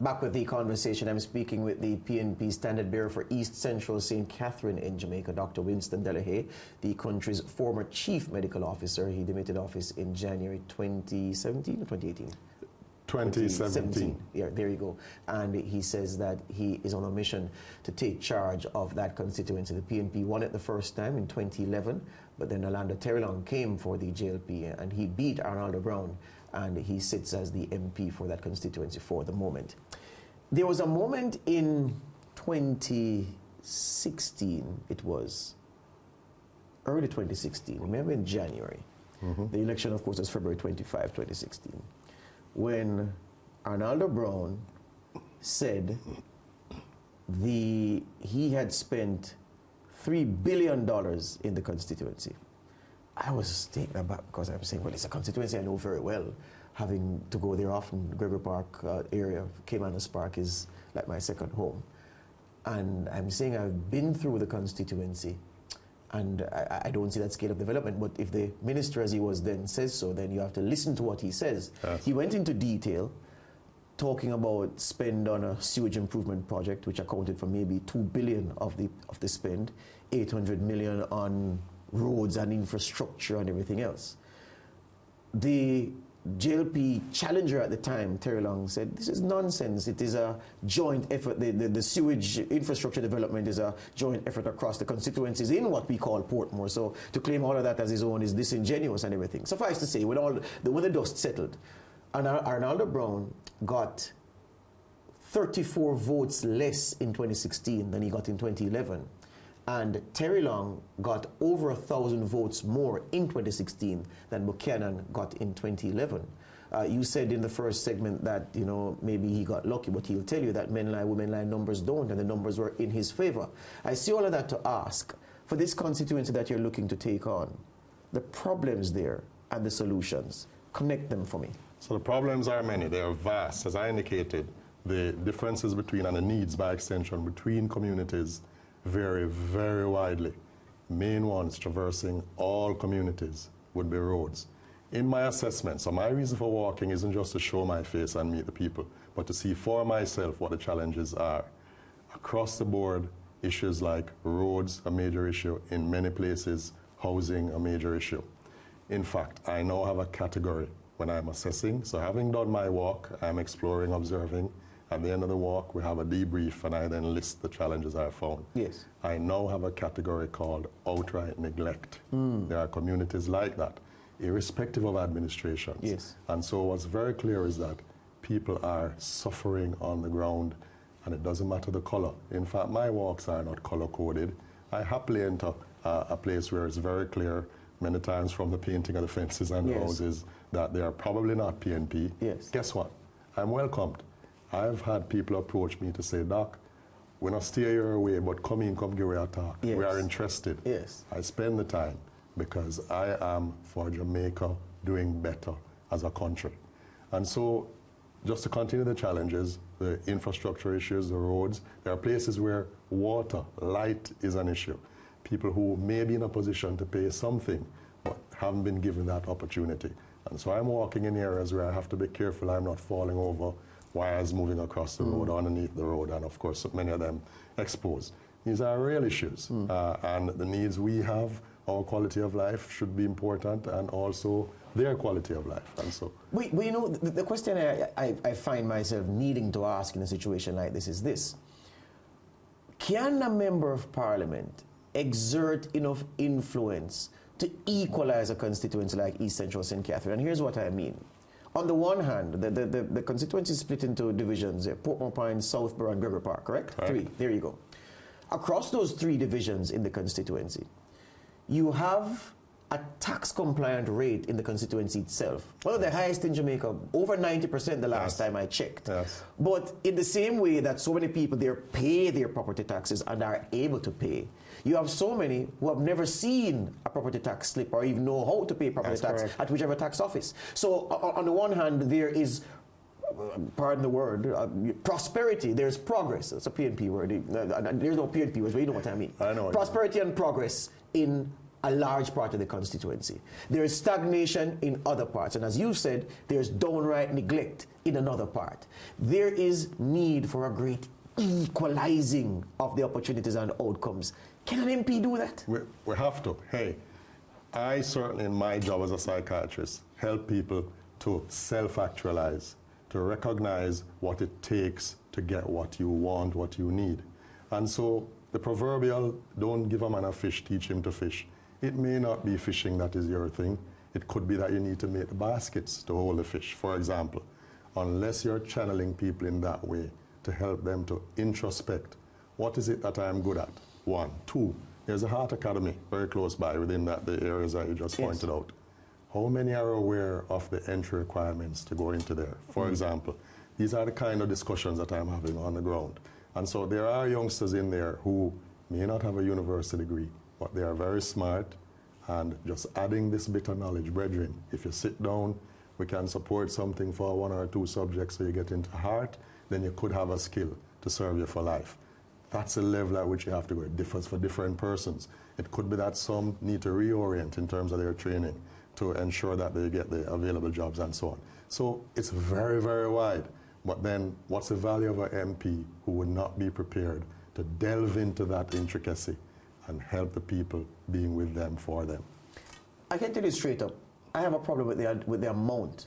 Back with the conversation, I'm speaking with the PNP Standard Bearer for East Central St. Catherine in Jamaica, Dr. Winston Delahaye, the country's former Chief Medical Officer. He demitted office in January 2017 or 2018? 2017. Yeah, there you go. And he says that he is on a mission to take charge of that constituency. The PNP won it the first time in 2011, but then Orlando Terrelong came for the JLP and he beat Arnaldo Brown, and he sits as the MP for that constituency for the moment. There was a moment in 2016, it was early 2016, remember in January. The election, of course, was February 25, 2016, when Arnaldo Brown said he had spent $3 billion in the constituency. I was taken aback because I'm saying, well, it's a constituency I know very well. Having to go there often, Gregory Park area, Caymanas Park is like my second home. And I'm saying I've been through the constituency and I don't see that scale of development. But if the minister, as he was then, says so, then you have to listen to what he says. Yes. He went into detail, talking about spend on a sewage improvement project, which accounted for maybe $2 billion of the spend, 800 million on roads and infrastructure and everything else. The JLP challenger at the time, Terrelong, said, this is nonsense. It is a joint effort. The sewage infrastructure development is a joint effort across the constituencies in what we call Portmore. So to claim all of that as his own is disingenuous and everything. Suffice to say, when the dust settled, Arnaldo Brown got 34 votes less in 2016 than he got in 2011. And Terrelong got over 1,000 votes more in 2016 than Buchanan got in 2011. You said in the first segment that, you know, maybe he got lucky, but he'll tell you that men lie, women lie, numbers don't, and the numbers were in his favor. I see all of that to ask, for this constituency that you're looking to take on, the problems there and the solutions, connect them for me. So the problems are many. They are vast. As I indicated, the differences between, and the needs by extension between communities vary very widely. Main ones traversing all communities would be roads. In my assessment, so my reason for walking isn't just to show my face and meet the people, but to see for myself what the challenges are. Across the board, issues like roads, a major issue. In many places, housing, a major issue. In fact, I now have a category when I'm assessing. So having done my walk, I'm exploring, observing. At the end of the walk, we have a debrief, and I then list the challenges I found. Yes. I now have a category called outright neglect. There are communities like that, irrespective of administrations. Yes. And so what's very clear is that people are suffering on the ground, and it doesn't matter the color. In fact, my walks are not color-coded. I happily enter a place where it's very clear, many times from the painting of the fences and the houses, that they are probably not PNP. Yes. Guess what? I'm welcomed. I've had people approach me to say, Doc, we're not steer you away, but come in, come give me a talk. Yes. We are interested. Yes. I spend the time because I am for Jamaica doing better as a country. And so, just to continue the challenges, the infrastructure issues, the roads, there are places where water, light is an issue. People who may be in a position to pay something, but haven't been given that opportunity. And so I'm walking in areas where I have to be careful I'm not falling over wires moving across the road, underneath the road, and of course many of them exposed. These are real issues, and the needs we have, our quality of life should be important, and also their quality of life. And so, well, you know, the question I find myself needing to ask in a situation like this is this: can a member of parliament exert enough influence to equalize a constituency like East Central St. Catherine? And here's what I mean. On the one hand, the constituency is split into divisions, Portmore Pines, Southborough, and Gregory Park, correct? Right. 3, there you go. Across those 3 divisions in the constituency, you have a tax-compliant rate in the constituency itself. One of the highest in Jamaica, over 90% the last time I checked. Yes. But in the same way that so many people there pay their property taxes and are able to pay, you have so many who have never seen a property tax slip or even know how to pay property tax at whichever tax office. So on the one hand, there is, pardon the word, prosperity, there's progress. It's a PNP word. There's no PNP words, but you know what I mean. I know. Prosperity and progress in a large part of the constituency. There is stagnation in other parts. And as you said, there's downright neglect in another part. There is need for a great equalizing of the opportunities and outcomes. Can an MP do that? We have to. Hey, I certainly, in my job as a psychiatrist, help people to self-actualize, to recognize what it takes to get what you want, what you need. And so the proverbial, don't give a man a fish, teach him to fish. It may not be fishing that is your thing. It could be that you need to make the baskets to hold the fish, for example. Unless you're channeling people in that way to help them to introspect, what is it that I'm good at? One. Two, there's a Heart Academy very close by within the areas that you just pointed out. How many are aware of the entry requirements to go into there? For example, these are the kind of discussions that I'm having on the ground. And so there are youngsters in there who may not have a university degree, but they are very smart, and just adding this bit of knowledge, brethren, if you sit down, we can support something for 1 or 2 subjects so you get into heart, then you could have a skill to serve you for life. That's the level at which you have to go. It differs for different persons. It could be that some need to reorient in terms of their training to ensure that they get the available jobs and so on. So it's very, very wide. But then what's the value of an MP who would not be prepared to delve into that intricacy and help the people being with them for them? I can tell you straight up, I have a problem with the amount.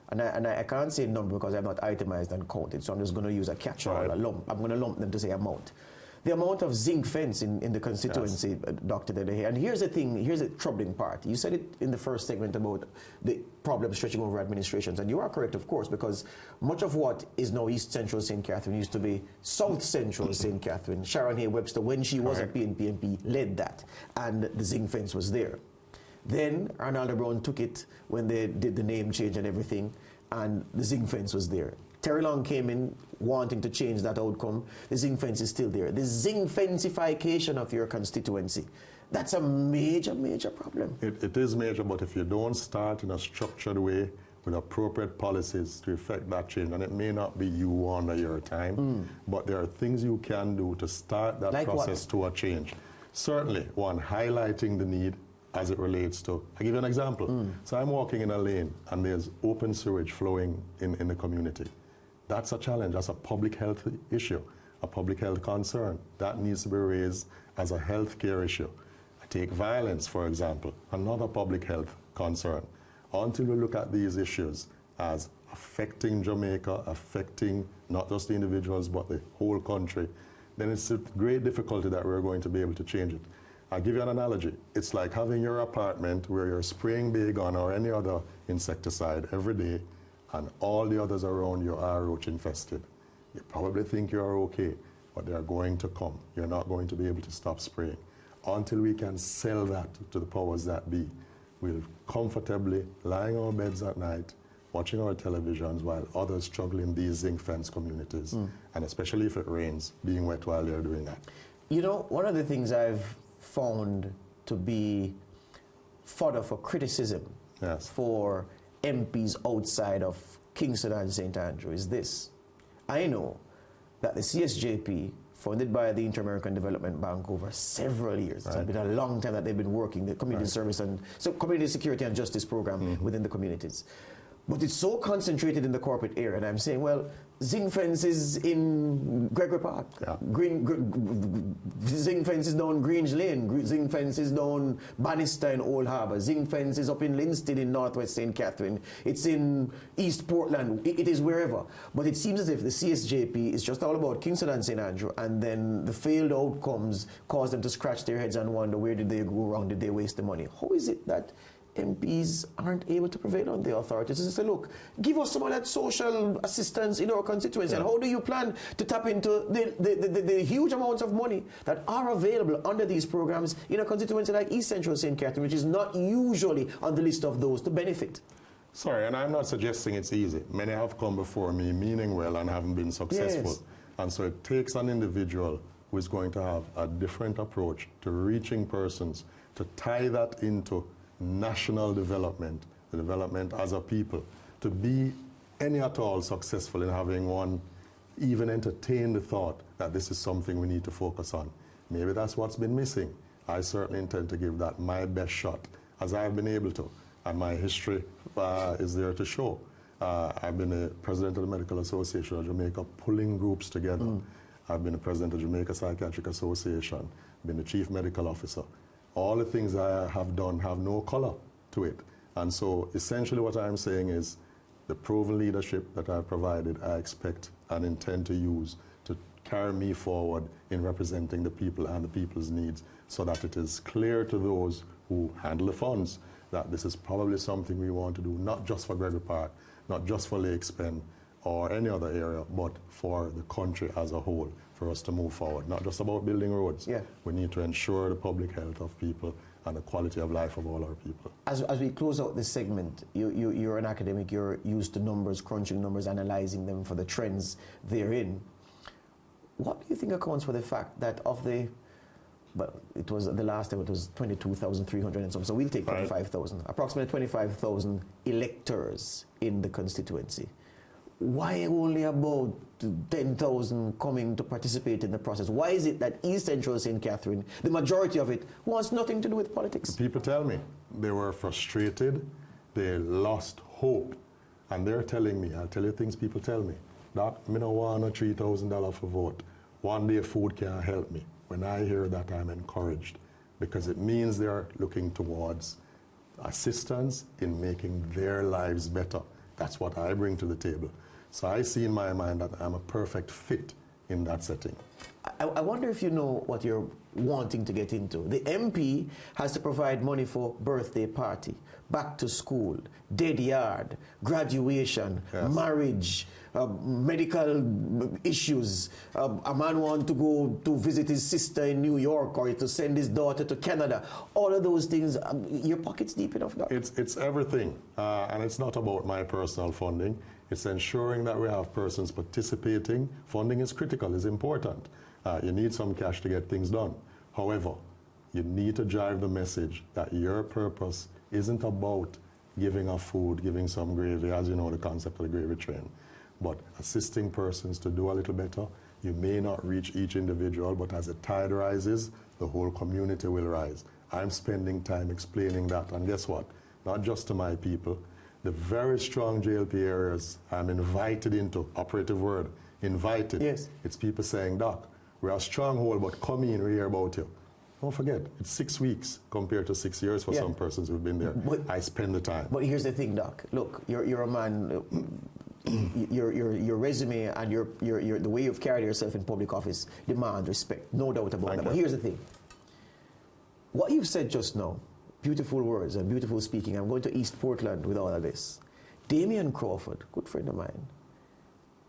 And I can't say number because I'm not itemized and counted, so I'm just going to use a catch-all, a lump. I'm going to lump them to say amount. The amount of zinc fence in the constituency, yes. Dr. Dedehe. And here's the thing, here's the troubling part. You said it in the first segment about the problem stretching over administrations, and you are correct, of course, because much of what is now East Central St. Catherine used to be South Central St. Catherine. Sharon Hay Webster, when she was a PNP MP, led that, and the zinc fence was there. Then Arnaldo Brown took it when they did the name change and everything, and the zinc fence was there. Terry Long came in wanting to change that outcome. The zinc fence is still there. The zinc fencification of your constituency, that's a major, major problem. It is major, but if you don't start in a structured way with appropriate policies to effect that change, and it may not be you under your time, but there are things you can do to start that process to a change. Certainly, one, highlighting the need as it relates to, I'll give you an example. So I'm walking in a lane and there's open sewage flowing in the community. That's a challenge. That's a public health issue, a public health concern. That needs to be raised as a health care issue. I take violence, for example, another public health concern. Until we look at these issues as affecting Jamaica, affecting not just the individuals but the whole country, then it's a great difficulty that we're going to be able to change it. I'll give you an analogy. It's like having your apartment where you're spraying Baygon or any other insecticide every day, and all the others around you are roach infested. You probably think you're okay, but they're going to come. You're not going to be able to stop spraying. Until we can sell that to the powers that be, we'll comfortably lying on our beds at night, watching our televisions while others struggle in these zinc fence communities, and especially if it rains, being wet while they're doing that. You know, one of the things I've found to be fodder for criticism for MPs outside of Kingston and St. Andrew is this. I know that the CSJP, funded by the Inter-American Development Bank over several years, it's been a long time that they've been working, the community service and community security and justice program within the communities. But it's so concentrated in the corporate area, and I'm saying, well, zinc fence is in Gregory Park, zinc fence is down Grange Lane, zinc fence is down Bannister in Old Harbour, zinc fence is up in Linstead in Northwest St. Catherine, it's in East Portland, it is wherever. But it seems as if the CSJP is just all about Kingston and St. Andrew, and then the failed outcomes cause them to scratch their heads and wonder, where did they go wrong, did they waste the money? How is it that MPs aren't able to prevail on the authorities to say, look, give us some of that social assistance in our constituency, and how do you plan to tap into the huge amounts of money that are available under these programs in a constituency like East Central St. Catherine, which is not usually on the list of those to benefit? Sorry, and I'm not suggesting it's easy. Many have come before me meaning well and haven't been successful. And so it takes an individual who is going to have a different approach to reaching persons to tie that into national development, the development as a people, to be any at all successful in having one even entertain the thought that this is something we need to focus on. Maybe that's what's been missing. I certainly intend to give that my best shot, as I've been able to, and my history is there to show. I've been the president of the Medical Association of Jamaica, pulling groups together. I've been the president of Jamaica Psychiatric Association, been the chief medical officer. All the things I have done have no color to it. And so essentially what I'm saying is the proven leadership that I've provided, I expect and intend to use to carry me forward in representing the people and the people's needs, so that it is clear to those who handle the funds that this is probably something we want to do, not just for Gregory Park, not just for Lakes Pen or any other area, but for the country as a whole, for us to move forward. Not just about building roads. Yeah. We need to ensure the public health of people and the quality of life of all our people. As we close out this segment, you're an academic, you're used to numbers, crunching numbers, analyzing them for the trends therein. What do you think accounts for the fact that of the, well, it was the last time it was 22,300 and some, so we'll take 25,000, approximately 25,000 electors in the constituency. Why only about 10,000 coming to participate in the process? Why is it that East Central St. Catherine, the majority of it, wants nothing to do with politics? People tell me they were frustrated, they lost hope, and they're telling me, I'll tell you things people tell me, Doc, I don't want a $3,000 for vote. One day food can't help me. When I hear that, I'm encouraged, because it means they're looking towards assistance in making their lives better. That's what I bring to the table. So I see in my mind that I'm a perfect fit in that setting. I wonder if you know what you're wanting to get into. The MP has to provide money for birthday party, back to school, dead yard, graduation, marriage, medical issues. A man wants to go to visit his sister in New York, or to send his daughter to Canada. All of those things, your pocket's deep enough, Doc? It's everything, and it's not about my personal funding. It's ensuring that we have persons participating. Funding is critical, is important. You need some cash to get things done. However, you need to drive the message that your purpose isn't about giving a food, giving some gravy, as you know the concept of the gravy train, but assisting persons to do a little better. You may not reach each individual, but as the tide rises, the whole community will rise. I'm spending time explaining that, and guess what? Not just to my people. The very strong JLP areas I'm invited into, operative word, invited. Yes. It's people saying, Doc, we're a stronghold, but come in, we hear about you. Don't forget, it's 6 weeks compared to 6 years for some persons who've been there. But I spend the time. But here's the thing, Doc. Look, you're a man, your resume and the way you've carried yourself in public office demand respect, no doubt about that. But here's the thing. What you've said just now, beautiful words and beautiful speaking. I'm going to East Portland with all of this. Damian Crawford, good friend of mine,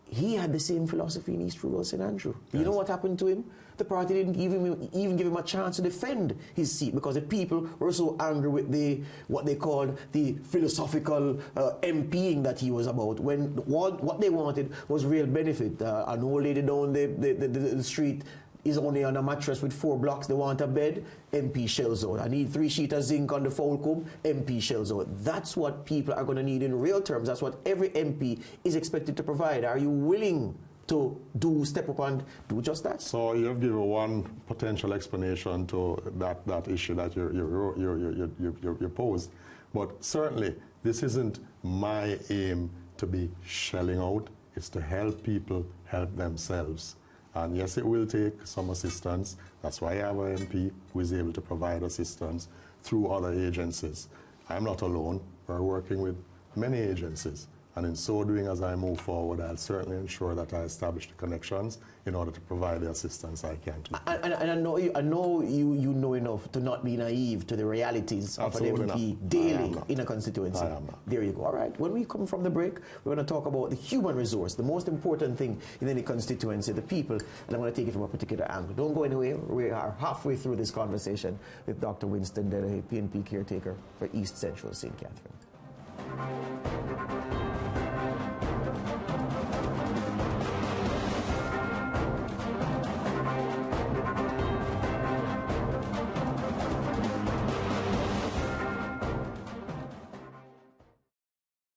he had the same philosophy in East Rural St. Andrew. Yes. You know what happened to him? The party didn't even give him a chance to defend his seat, because the people were so angry with what they called the philosophical MPing that he was about, when what they wanted was real benefit. An old lady down the street is only on a mattress with 4 blocks, they want a bed, MP shells out. I need 3 sheets of zinc on the foul cube, MP shells out. That's what people are going to need in real terms. That's what every MP is expected to provide. Are you willing to step up and do just that? So you've given one potential explanation to that issue that you posed. But certainly, this isn't my aim to be shelling out. It's to help people help themselves. And yes, it will take some assistance. That's why I have an MP who is able to provide assistance through other agencies. I'm not alone. We're working with many agencies. And in so doing, as I move forward, I'll certainly ensure that I establish the connections in order to provide the assistance I can to people. And I know you know enough to not be naive to the realities of an MP daily in a constituency. I am not. There you go. All right. When we come from the break, we're going to talk about the human resource, the most important thing in any constituency, the people. And I'm going to take it from a particular angle. Don't go anywhere. We are halfway through this conversation with Dr. Winston Delahaye, PNP caretaker for East Central St. Catherine.